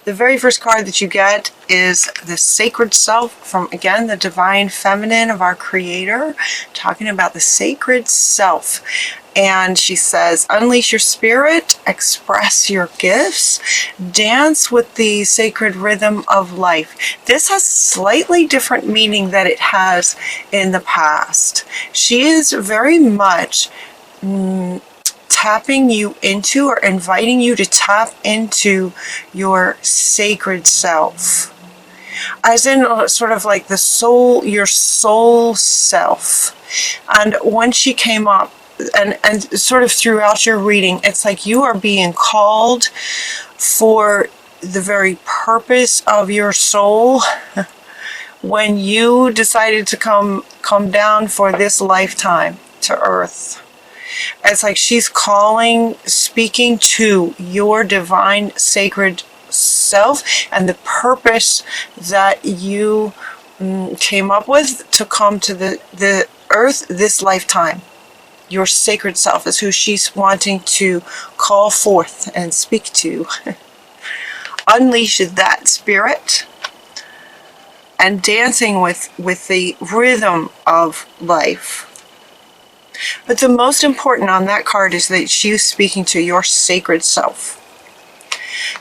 The very first card that you get is the sacred self from, again, the divine feminine of our creator, talking about the sacred self. And she says, unleash your spirit, express your gifts, dance with the sacred rhythm of life. This has slightly different meaning than it has in the past. She is very much tapping you into, or inviting you to tap into your sacred self, as in sort of like the soul, your soul self. And when she came up, and sort of throughout your reading, it's like you are being called for the very purpose of your soul when you decided to come down for this lifetime to Earth. It's like she's calling, speaking to your divine sacred self and the purpose that you came up with to come to the earth this lifetime. Your sacred self is who she's wanting to call forth and speak to. Unleash that spirit and dancing with the rhythm of life. But the most important on that card is that she's speaking to your sacred self.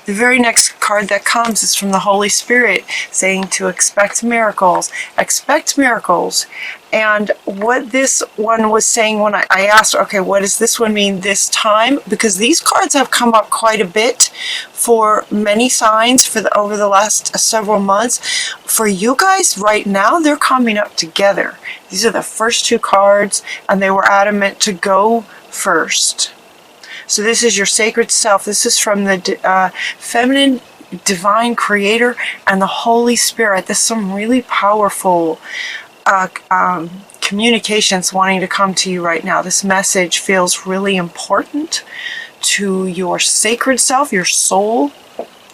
The very next card that comes is from the Holy Spirit, saying to expect miracles. Expect miracles. And what this one was saying when I asked, okay, what does this one mean this time? Because these cards have come up quite a bit for many signs over the last several months. For you guys right now, they're coming up together. These are the first two cards, and they were adamant to go first. So this is your sacred self. This is from the feminine divine creator and the Holy Spirit. This is some really powerful communications wanting to come to you right now. This message feels really important to your sacred self, your soul,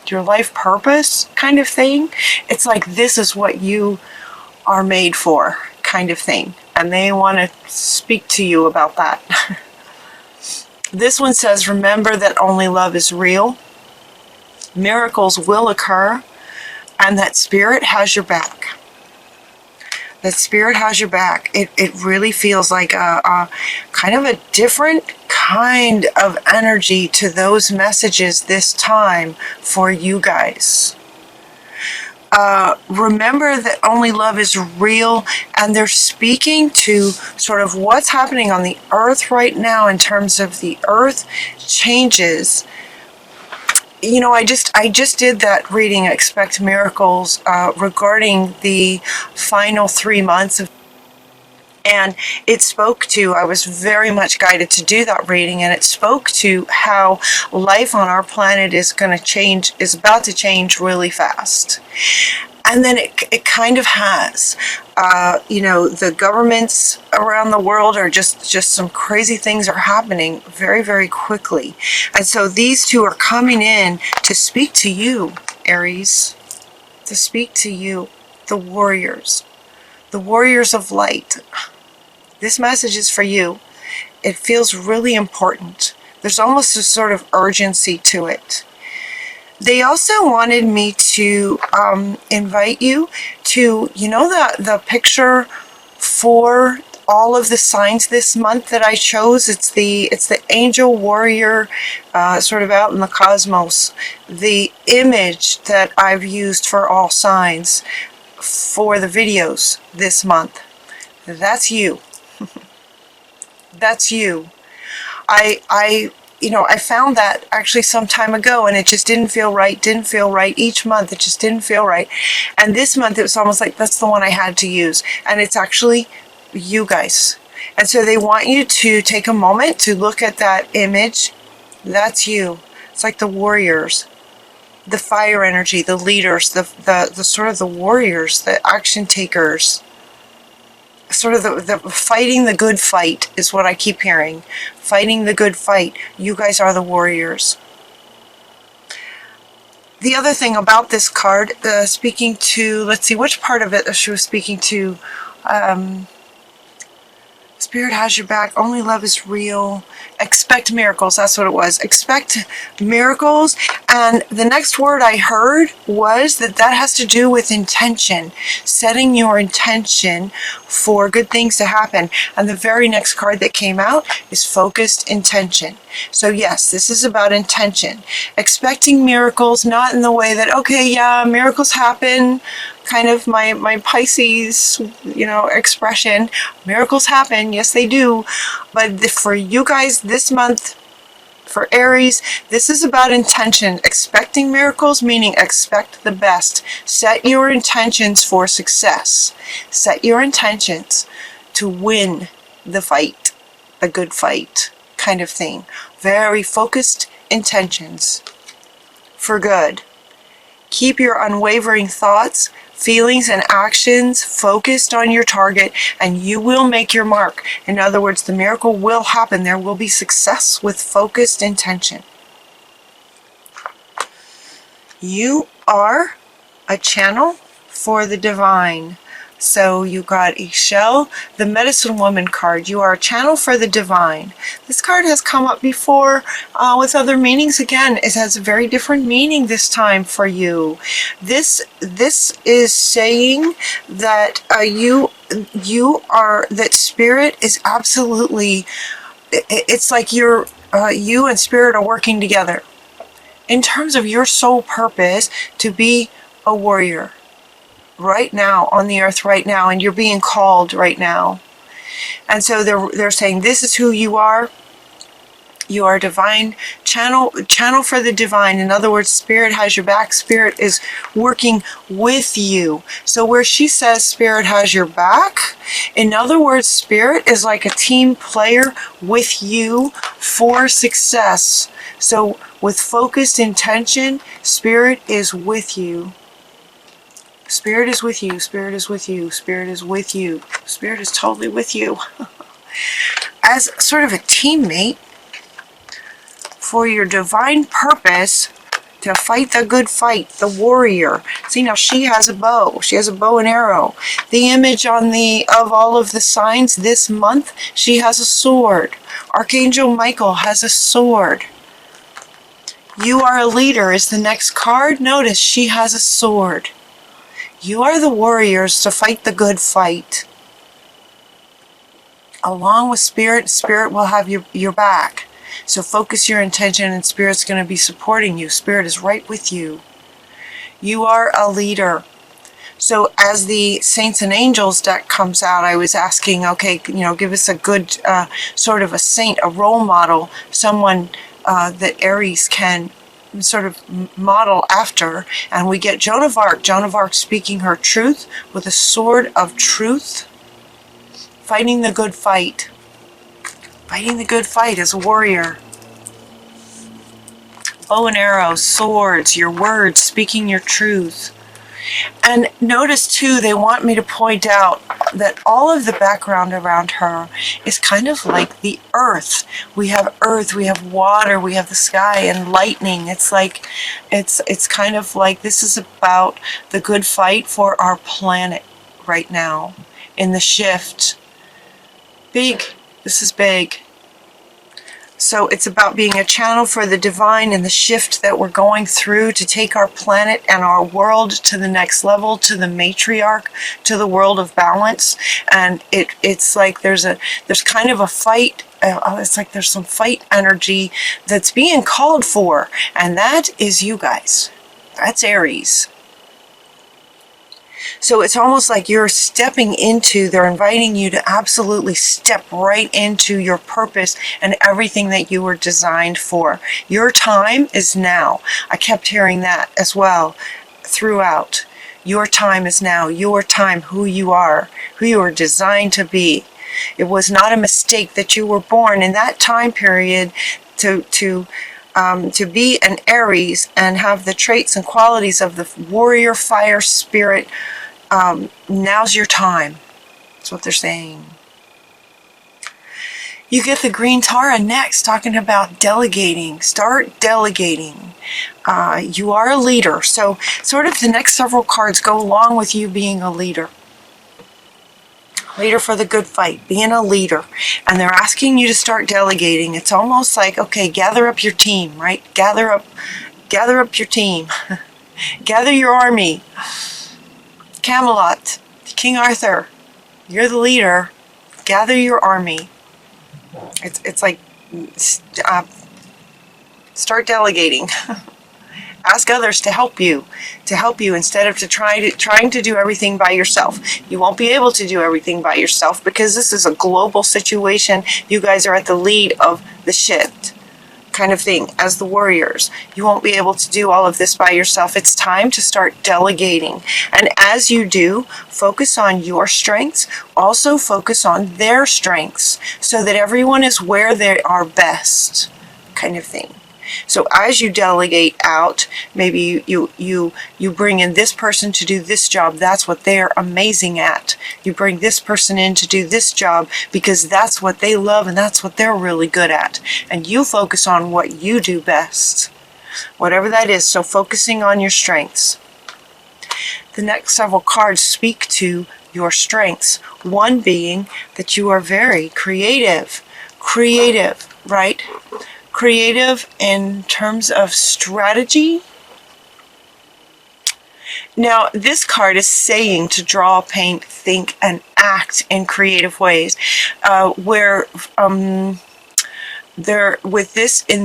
your life purpose kind of thing. It's like this is what you are made for kind of thing. And they want to speak to you about that. This one says, remember that only love is real. Miracles will occur. And that spirit has your back. That spirit has your back. It really feels like a kind of a different kind of energy to those messages this time for you guys. Remember that only love is real, and they're speaking to sort of what's happening on the earth right now in terms of the earth changes. You know, I just did that reading, Expect Miracles, regarding the final 3 months of, and it spoke to, I was very much guided to do that reading, and it spoke to how life on our planet is going to change, is about to change really fast. And then it kind of has. You know, the governments around the world are just some crazy things are happening very, very quickly. And so these two are coming in to speak to you, Aries, to speak to you, the warriors of light. This message is for you. It feels really important. There's almost a sort of urgency to it. They also wanted me to invite you to, you know, the picture for all of the signs this month that I chose. It's the angel warrior sort of out in the cosmos. The image that I've used for all signs for the videos this month. That's you. That's you. I found that actually some time ago, and it just didn't feel right. Each month it just didn't feel right. And this month it was almost like that's the one I had to use. And it's actually you guys. And so they want you to take a moment to look at that image. That's you. It's like the warriors, the fire energy, the leaders, the sort of the warriors, the action takers. Sort of the fighting the good fight is what I keep hearing. Fighting the good fight. You guys are the warriors. The other thing about this card, speaking to, let's see, which part of it she was speaking to? Spirit has your back. Only love is real. Expect miracles. That's what it was. Expect miracles. And the next word I heard was that has to do with intention. Setting your intention for good things to happen. And the very next card that came out is focused intention. So yes, this is about intention. Expecting miracles, not in the way that, okay, yeah, miracles happen. Kind of my Pisces, expression. Miracles happen. Yes, they do. But for you guys this month, for Aries, this is about intention. Expecting miracles, meaning expect the best. Set your intentions for success. Set your intentions to win the fight, a good fight kind of thing. Very focused intentions for good. Keep your unwavering thoughts, feelings, and actions focused on your target, and you will make your mark. In other words, the miracle will happen. There will be success with focused intention. You are a channel for the divine. So you got a shell, the medicine woman card. You are a channel for the divine. This card has come up before with other meanings. Again, it has a very different meaning this time for you. This is saying that that spirit is absolutely, it's like you and spirit are working together in terms of your sole purpose to be a warrior. Right now, on the earth right now, and you're being called right now. And so they're saying this is who you are. You are a divine channel for the divine. In other words, spirit has your back. Spirit is working with you. So where she says spirit has your back, in other words, spirit is like a team player with you for success. So with focused intention, spirit is with you. Spirit is with you. Spirit is with you. Spirit is with you. Spirit is totally with you. As sort of a teammate for your divine purpose to fight the good fight, the warrior. See, now she has a bow. She has a bow and arrow. The image of all of the signs this month, she has a sword. Archangel Michael has a sword. You are a leader is the next card. Notice she has a sword. You are the warriors to fight the good fight. Along with spirit, spirit will have your back. So focus your intention and spirit's going to be supporting you. Spirit is right with you. You are a leader. So as the Saints and Angels deck comes out, I was asking, okay, give us a good sort of a saint, a role model, someone that Aries can sort of model after, and we get Joan of Arc. Joan of Arc speaking her truth with a sword of truth, fighting the good fight. Fighting the good fight as a warrior. Bow and arrow, swords, your words, speaking your truth. And notice too, they want me to point out that all of the background around her is kind of like the earth. We have earth, we have water, we have the sky and lightning. It's like, it's kind of like this is about the good fight for our planet right now in the shift. Big, this is big. So it's about being a channel for the divine and the shift that we're going through to take our planet and our world to the next level, to the matriarch, to the world of balance. And it's like there's kind of a fight. It's like there's some fight energy that's being called for. And that is you guys. That's Aries. So it's almost like you're stepping into, they're inviting you to absolutely step right into your purpose and everything that you were designed for. Your time is now. I kept hearing that as well throughout. Your time is now. Your time, who you are designed to be. It was not a mistake that you were born in that time period to be an Aries and have the traits and qualities of the warrior fire spirit. Now's your time. That's what they're saying. You get the green Tara next, talking about delegating. Start delegating. You are a leader. So sort of the next several cards go along with you being a leader. Leader for the good fight, being a leader. And they're asking you to start delegating. It's almost like, okay, gather up your team, right? Gather up your team. Gather your army. Camelot, King Arthur, you're the leader. Gather your army. It's like, start delegating. Ask others to help you instead of trying to do everything by yourself. You won't be able to do everything by yourself because this is a global situation. You guys are at the lead of the shift kind of thing as the warriors. You won't be able to do all of this by yourself. It's time to start delegating. And as you do, focus on your strengths. Also focus on their strengths so that everyone is where they are best kind of thing. So as you delegate out, maybe you bring in this person to do this job. That's what they're amazing at. You bring this person in to do this job because that's what they love and that's what they're really good at. And you focus on what you do best, whatever that is. So focusing on your strengths. The next several cards speak to your strengths. One being that you are very creative, right? Creative in terms of strategy. Now, this card is saying to draw, paint, think, and act in creative ways. In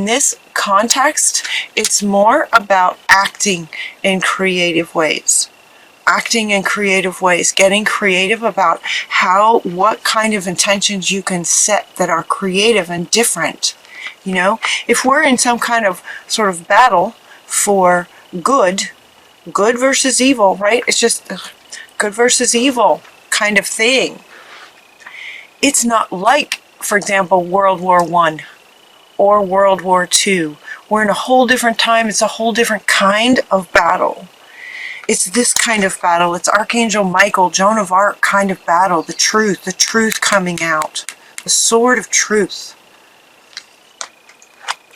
this context, it's more about acting in creative ways. Acting in creative ways, getting creative about what kind of intentions you can set that are creative and different. You know, if we're in some kind of sort of battle for good versus evil, right? It's just good versus evil kind of thing. It's not like, for example, World War I or World War II. We're in a whole different time. It's a whole different kind of battle. It's this kind of battle. It's Archangel Michael, Joan of Arc kind of battle. The truth coming out. The sword of truth.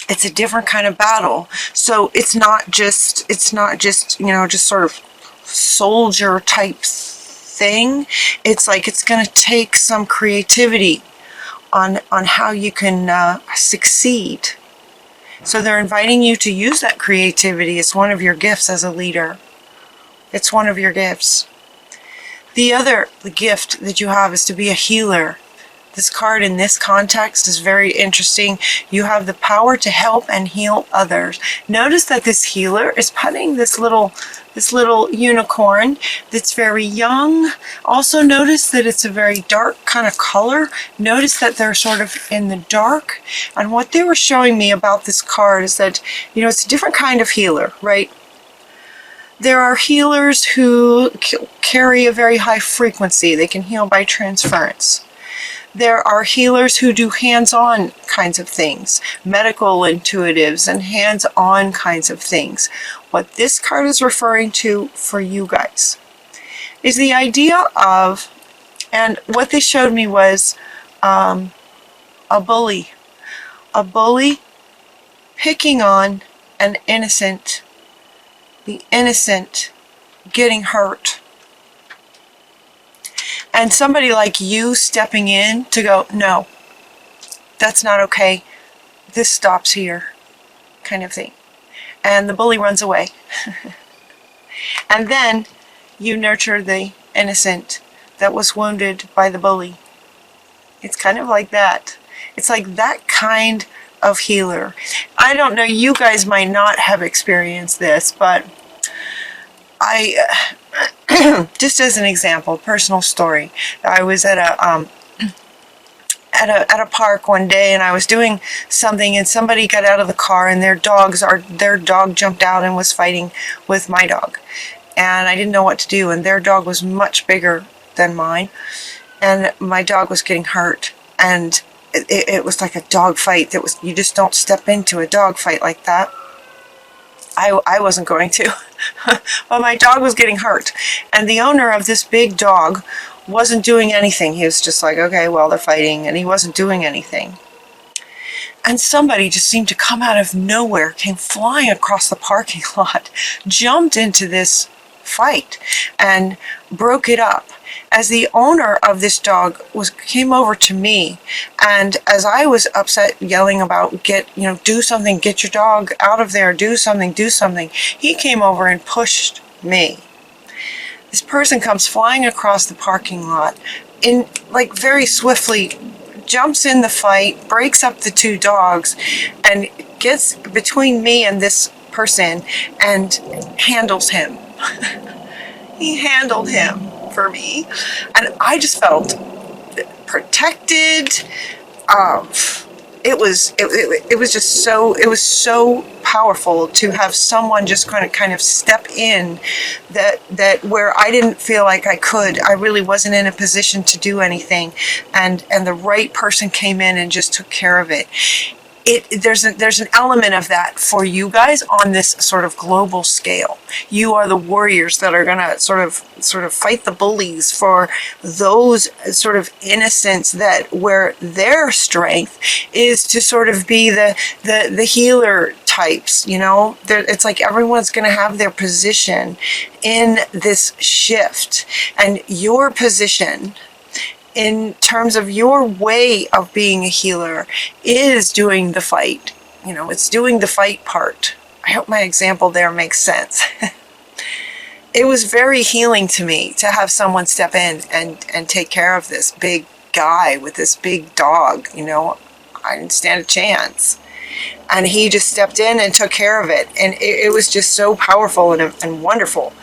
It's a different kind of battle. So it's not just, just sort of soldier type thing. It's like it's going to take some creativity on how you can succeed. So they're inviting you to use that creativity. It's one of your gifts as a leader. It's one of your gifts. The gift that you have is to be a healer. This card in this context is very interesting. You have the power to help and heal others. Notice that this healer is putting this little unicorn that's very young. Also notice that it's a very dark kind of color. Notice that they're sort of in the dark. And what they were showing me about this card is that, it's a different kind of healer, right? There are healers who carry a very high frequency. They can heal by transference. There are healers who do hands-on kinds of things, medical intuitives and hands-on kinds of things. What this card is referring to for you guys is the idea of, and what they showed me was a bully picking on an innocent, the innocent getting hurt. And somebody like you stepping in to go, no, that's not okay. This stops here, kind of thing. And the bully runs away. And then you nurture the innocent that was wounded by the bully. It's kind of like that. It's like that kind of healer. I don't know, you guys might not have experienced this, but just as an example, personal story. I was at a park one day and I was doing something and somebody got out of the car and their dog jumped out and was fighting with my dog. And I didn't know what to do, and their dog was much bigger than mine. And my dog was getting hurt, and it was like a dog fight. You just don't step into a dog fight like that. I wasn't going to, but my dog was getting hurt, and the owner of this big dog wasn't doing anything. He was just like, okay, well, they're fighting, and he wasn't doing anything. And somebody just seemed to come out of nowhere, came flying across the parking lot, jumped into this fight, and broke it up. as the owner of this dog came over to me, and as I was upset, yelling about do something, get your dog out of there, do something, he came over and pushed me. This person comes flying across the parking lot very swiftly, jumps in the fight, breaks up the two dogs, and gets between me and this person and handles him. He handled him for me, and I just felt protected. It was just so powerful to have someone just kind of step in that where I didn't feel like I really wasn't in a position to do anything, and the right person came in and just took care of it. There's an element of that for you guys on this sort of global scale. You are the warriors that are gonna sort of fight the bullies for those sort of innocents where their strength is to sort of be the healer types. It's like everyone's gonna have their position in this shift, and your position in terms of your way of being a healer is doing the fight. It's doing the fight part. I hope my example there makes sense. It was very healing to me to have someone step in and take care of this big guy with this big dog. I didn't stand a chance. And he just stepped in and took care of it. And it was just so powerful and wonderful.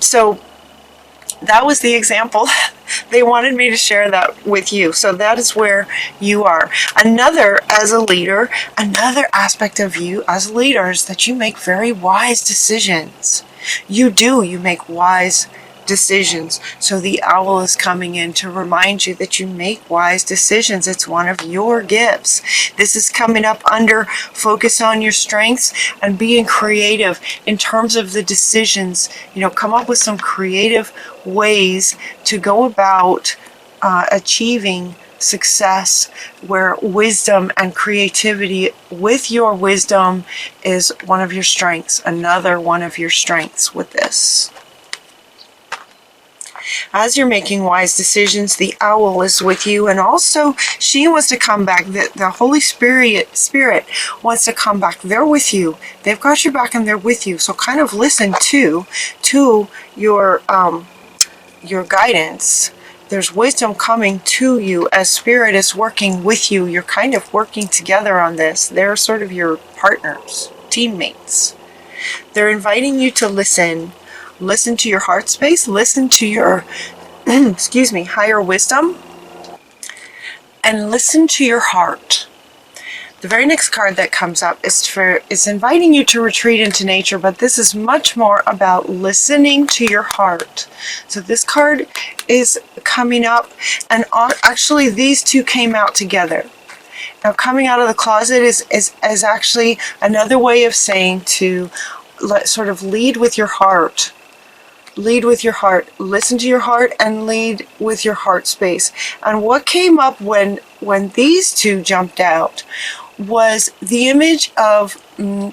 So that was the example. They wanted me to share that with you. So that is where you are. Another aspect of you as leaders, that you make very wise decisions. You make wise decisions. So the owl is coming in to remind you that you make wise decisions. It's one of your gifts. This is coming up under focus on your strengths and being creative in terms of the decisions. Come up with some creative ways to go about achieving success, where wisdom and creativity with your wisdom is one of your strengths. Another one of your strengths with this. As you're making wise decisions, the owl is with you, and also she wants to come back. The Holy Spirit wants to come back. They're with you. They've got your back and they're with you. So kind of listen to your guidance. There's wisdom coming to you as Spirit is working with you. You're kind of working together on this. They're sort of your partners, teammates. They're inviting you to listen. Listen to your heart space, listen to your, higher wisdom, and listen to your heart. The very next card that comes up is inviting you to retreat into nature, but this is much more about listening to your heart. So this card is coming up, and actually these two came out together. Now, coming out of the closet is actually another way of saying to sort of lead with your heart. Lead with your heart, listen to your heart, and lead with your heart space. And what came up when these two jumped out was the image of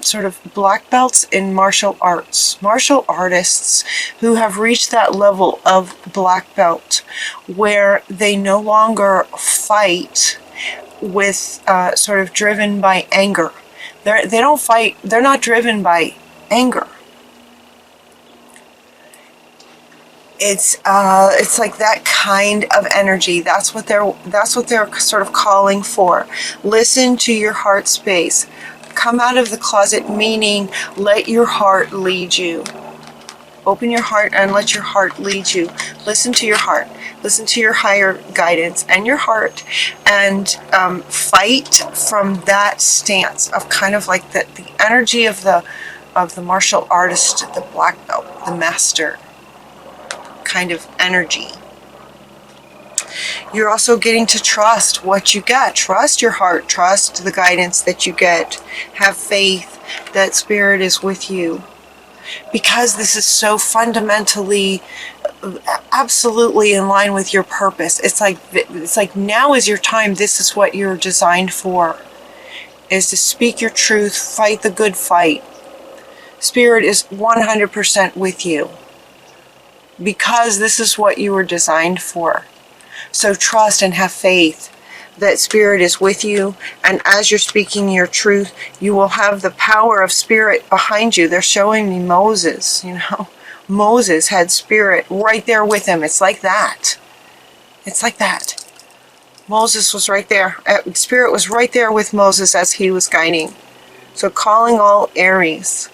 sort of black belts in martial arts, martial artists who have reached that level of black belt where they no longer fight with sort of driven by anger. They don't fight, they're not driven by anger. It's like that kind of energy. That's what they're sort of calling for. Listen to your heart space. Come out of the closet, meaning let your heart lead you. Open your heart and let your heart lead you. Listen to your heart. Listen to your higher guidance and your heart, and fight from that stance of kind of like the energy of the martial artist, the black belt, the master kind of energy. You're also getting to trust what you get. Trust your heart. Trust the guidance that you get. Have faith that Spirit is with you. Because this is so fundamentally, absolutely in line with your purpose. It's like now is your time. This is what you're designed for. Is to speak your truth, fight the good fight. Spirit is 100% with you. because this is what you were designed for. So trust and have faith that Spirit is with you, and as you're speaking your truth, you will have the power of Spirit behind you. They're showing me Moses, Moses had Spirit right there with him. It's like that. It's like that. Moses was right there. Spirit was right there with Moses as he was guiding. So calling all Aries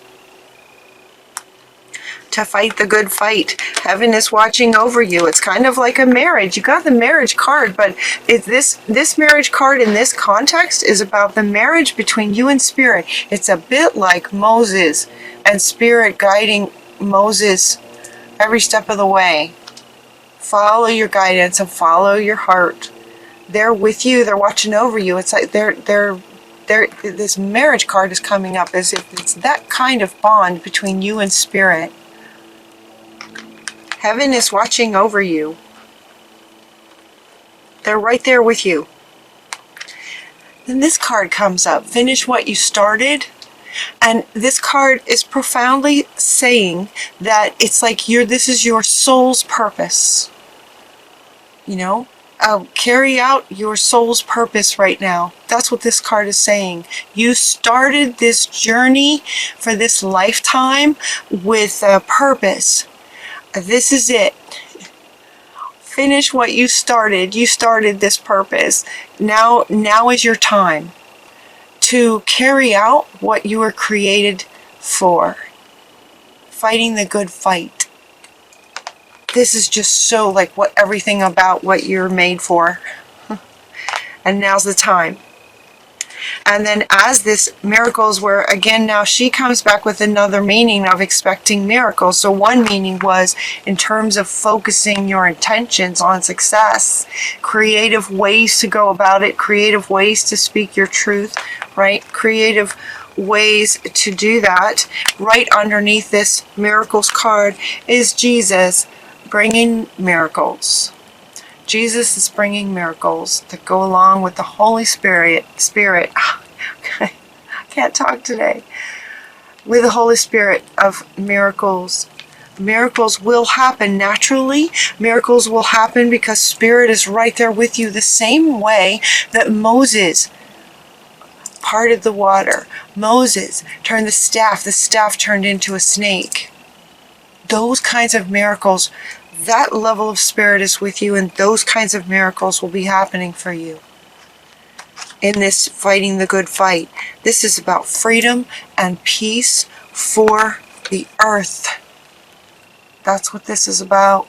to fight the good fight. Heaven is watching over you. It's kind of like a marriage. You got the marriage card, but this marriage card in this context is about the marriage between you and Spirit. It's a bit like Moses and Spirit guiding Moses every step of the way. Follow your guidance and follow your heart. They're with you. They're watching over you. It's like this marriage card is coming up as if it's that kind of bond between you and Spirit. Heaven is watching over you. They're right there with you. Then this card comes up. Finish what you started. And this card is profoundly saying that it's like this is your soul's purpose. Carry out your soul's purpose right now. That's what this card is saying. You started this journey for this lifetime with a purpose. This is it. Finish what you started. You started this purpose. Now is your time to carry out what you were created for. Fighting the good fight. This is just so like everything about what you're made for. And now's the time. And then as this miracles were, again, now she comes back with another meaning of expecting miracles. So one meaning was in terms of focusing your intentions on success, creative ways to go about it, creative ways to speak your truth, right? Creative ways to do that. Right underneath this miracles card is Jesus bringing miracles. Jesus is bringing miracles that go along with the Holy Spirit. I can't talk today. With the Holy Spirit of miracles. Miracles will happen naturally. Miracles will happen because Spirit is right there with you, the same way that Moses parted the water. Moses turned the staff turned into a snake. Those kinds of miracles, that level of Spirit is with you, and those kinds of miracles will be happening for you in this fighting the good fight. This is about freedom and peace for the earth. That's what this is about.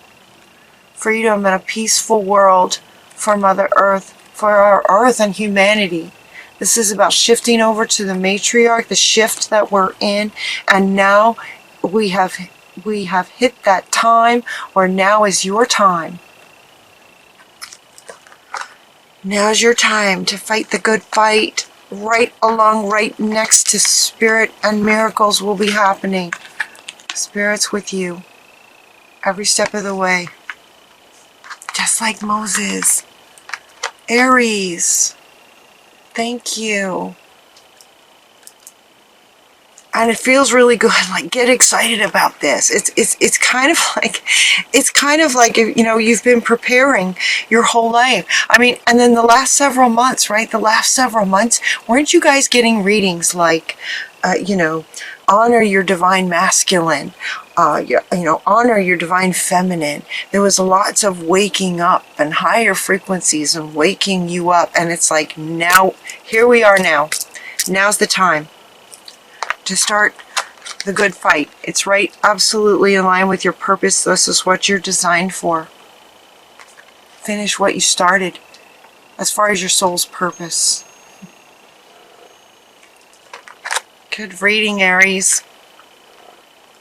Freedom and a peaceful world for Mother Earth, for our earth and humanity. This is about shifting over to the matriarch, the shift that we're in, and now we have hit that time, or now is your time. Now's your time to fight the good fight. Right next to Spirit, and miracles will be happening. Spirit's with you every step of the way. Just like Moses. Aries. Thank you. And it feels really good. Like, get excited about this. It's kind of like you've been preparing your whole life. I mean, and then the last several months, right? The last several months, weren't you guys getting readings like, honor your divine masculine, honor your divine feminine. There was lots of waking up and higher frequencies and waking you up. And it's like, now, here we are now. Now's the time to start the good fight. It's right, absolutely in line with your purpose. This is what you're designed for. Finish what you started as far as your soul's purpose. Good reading, Aries.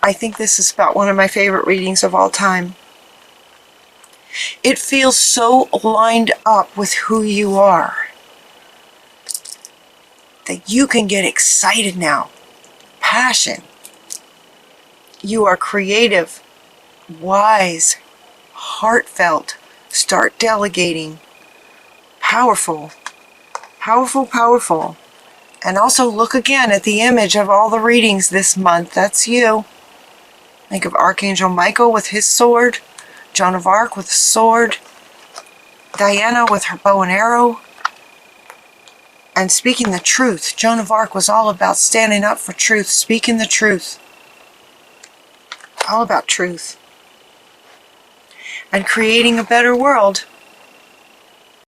I think this is about one of my favorite readings of all time. It feels so lined up with who you are that you can get excited now. Passion. You are creative, wise, heartfelt. Start delegating. Powerful. Powerful, powerful. And also look again at the image of all the readings this month. That's you. Think of Archangel Michael with his sword, Joan of Arc with a sword, Diana with her bow and arrow, and speaking the truth. Joan of Arc was all about standing up for truth, speaking the truth. All about truth. And creating a better world.